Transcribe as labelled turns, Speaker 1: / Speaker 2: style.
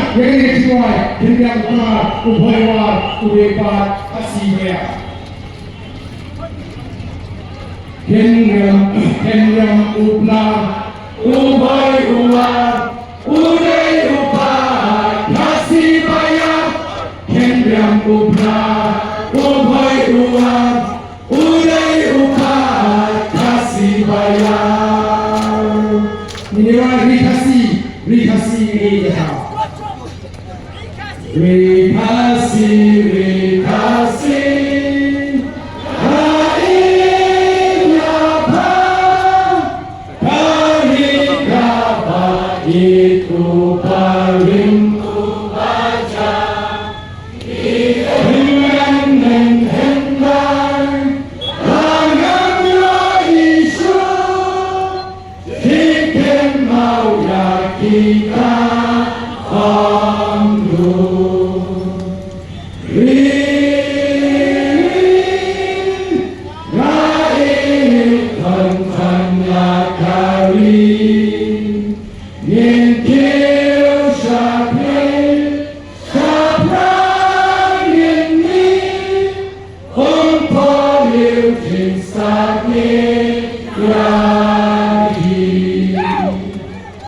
Speaker 1: Yang kedua, yang keempat, ubahwa, ubepat, kasihnya. Yang ubna, ubahwa, ubepat, kasihnya. Yang ubna, ubahwa, ubepat, kasihnya. Ini rikasi ya. Rikasi, itu paling ku baca. Kita anggur rai tentangnya kali nyingkir sapran ini untuk liu jin sakit